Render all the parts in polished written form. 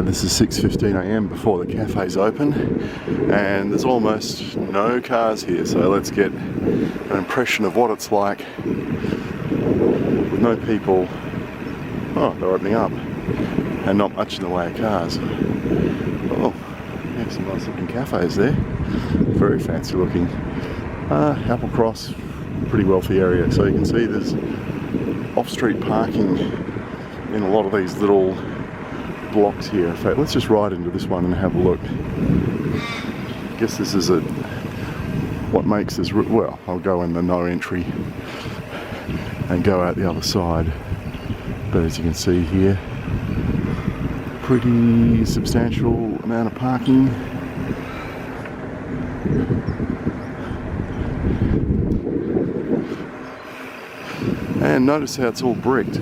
This is 6:15 a.m. before the cafe's open, and there's almost no cars here, so let's get an impression of what it's like with no people. Oh, they're opening up, and not much in the way of cars. Oh, yeah, some nice looking cafes there, very fancy looking. Applecross, pretty wealthy area, so you can see there's off-street parking in a lot of these little blocks here. In fact, let's just ride into this one and have a look. I guess this is what makes this, well, I'll go in the no entry and go out the other side, but as you can see here, pretty substantial amount of parking. And notice how it's all bricked.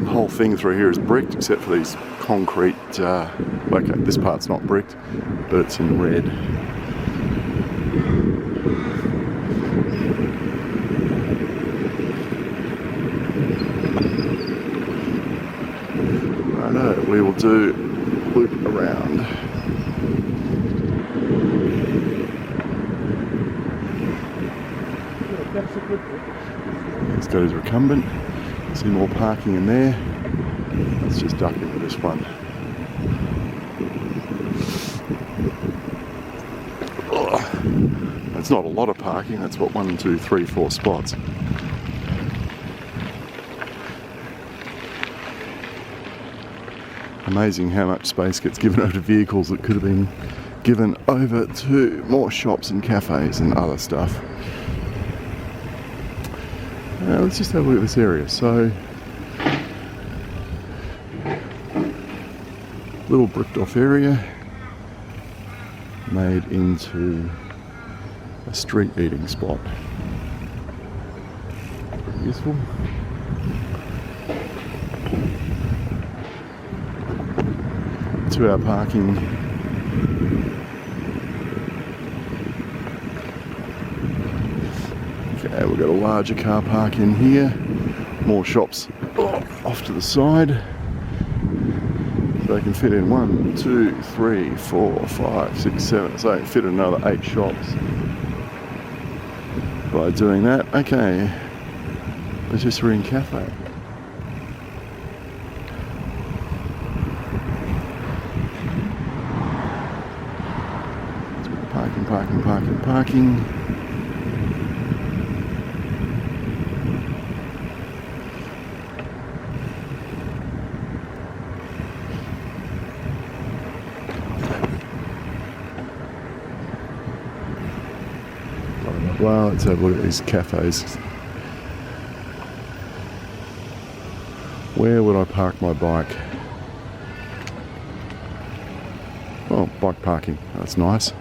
The whole thing through here is bricked except for these concrete, okay, this part's not bricked, but it's in red. Righto, we will do a loop around. He's got his recumbent. See more parking in there. Let's just duck into this one. Oh, that's not a lot of parking. That's what, 1, 2, 3, 4 spots. Amazing how much space gets given over to vehicles that could have been given over to more shops and cafes and other stuff. Let's just have a look at this area. So, little bricked off area made into a street eating spot. Pretty useful. Two-hour parking. Okay, we've got a larger car park in here, more shops off to the side. So they can fit in 1, 2, 3, 4, 5, 6, 7, so they can fit another 8 shops by doing that. Okay, Patisserie and Cafe. Parking. Well, let's have a look at these cafes. Where would I park my bike? Oh, bike parking. That's nice.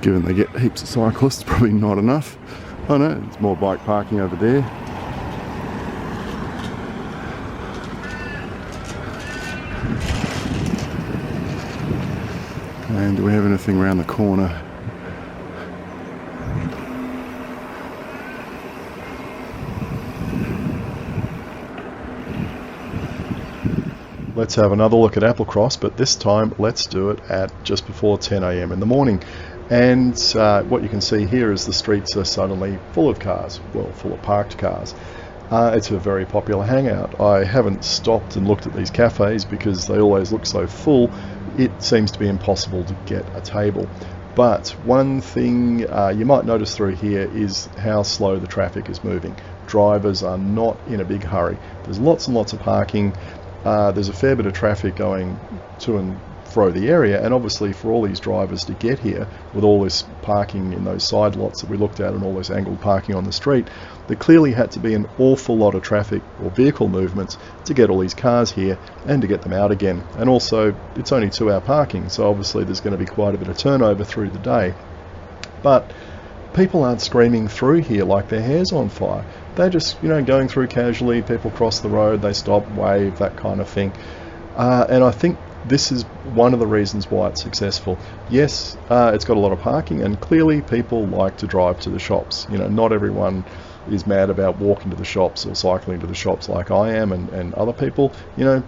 Given they get heaps of cyclists, probably not enough. Oh no, there's more bike parking over there. And do we have anything around the corner? Let's have another look at Applecross, but this time let's do it at just before 10 a.m. in the morning. And what you can see here is the streets are suddenly full of cars, well, full of parked cars. It's a very popular hangout. I haven't stopped and looked at these cafes because they always look so full. It seems to be impossible to get a table. But one thing you might notice through here is how slow the traffic is moving. Drivers are not in a big hurry. There's lots and lots of parking. There's a fair bit of traffic going to and fro the area, and obviously for all these drivers to get here with all this parking in those side lots that we looked at and all this angled parking on the street, there clearly had to be an awful lot of traffic or vehicle movements to get all these cars here and to get them out again. And also it's only 2-hour parking, so obviously there's going to be quite a bit of turnover through the day. But people aren't screaming through here like their hair's on fire. They're just, going through casually. People cross the road, they stop, wave, that kind of thing. And I think this is one of the reasons why it's successful. Yes, it's got a lot of parking, and clearly people like to drive to the shops. Not everyone is mad about walking to the shops or cycling to the shops like I am and other people, you know,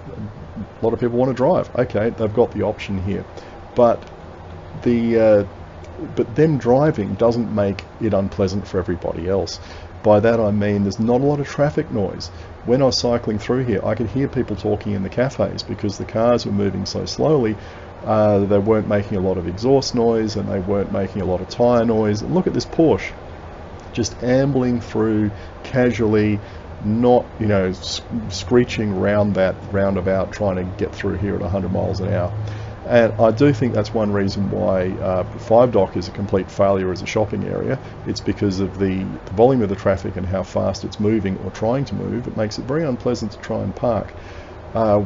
a lot of people want to drive. Okay, they've got the option here, but but them driving doesn't make it unpleasant for everybody else. By that I mean there's not a lot of traffic noise. When I was cycling through here, I could hear people talking in the cafes because the cars were moving so slowly. They weren't making a lot of exhaust noise and they weren't making a lot of tyre noise. And look at this Porsche, just ambling through casually, not, you know, screeching around that roundabout trying to get through here at 100 miles an hour. And I do think that's one reason why Five Dock is a complete failure as a shopping area. It's because of the volume of the traffic and how fast it's moving or trying to move. It makes it very unpleasant to try and park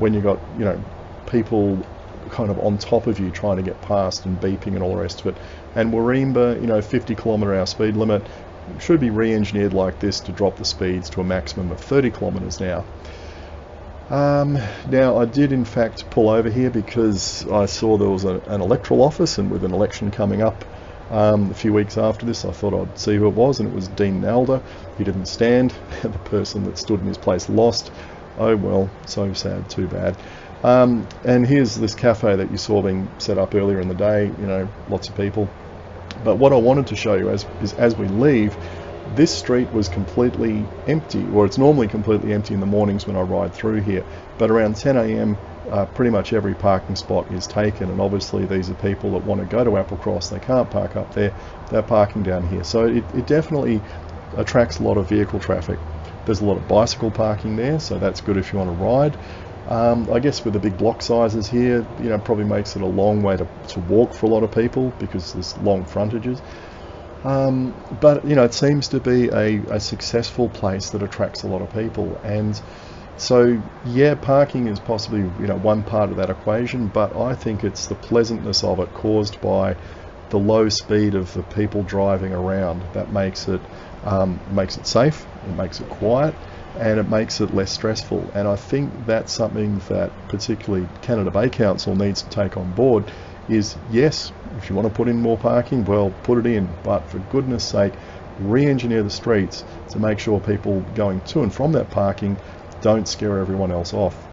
when you've got, you know, people kind of on top of you trying to get past and beeping and all the rest of it. And Warringah, you know, 50 km/h speed limit should be re-engineered like this to drop the speeds to a maximum of 30 kilometers an hour. Now I did in fact pull over here because I saw there was an electoral office, and with an election coming up a few weeks after this, I thought I'd see who it was, and it was Dean Nalder. He didn't stand. The person that stood in his place lost. Oh well, so sad, too bad. And here's this cafe that you saw being set up earlier in the day, you know, lots of people. But what I wanted to show you is as we leave, this street was completely empty, or it's normally completely empty in the mornings when I ride through here, but around 10 a.m. Pretty much every parking spot is taken, and obviously these are people that want to go to Applecross. They can't park up there, they're parking down here. So it definitely attracts a lot of vehicle traffic. There's a lot of bicycle parking there, so that's good if you want to ride. I guess with the big block sizes here, you know, probably makes it a long way to walk for a lot of people because there's long frontages. But you know, it seems to be a successful place that attracts a lot of people, and so yeah, parking is possibly, you know, one part of that equation, but I think it's the pleasantness of it caused by the low speed of the people driving around that makes it safe, it makes it quiet, and it makes it less stressful. And I think that's something that particularly Canada Bay Council needs to take on board. Is yes, if you want to put in more parking, well, put it in, but for goodness sake, re-engineer the streets to make sure people going to and from that parking don't scare everyone else off.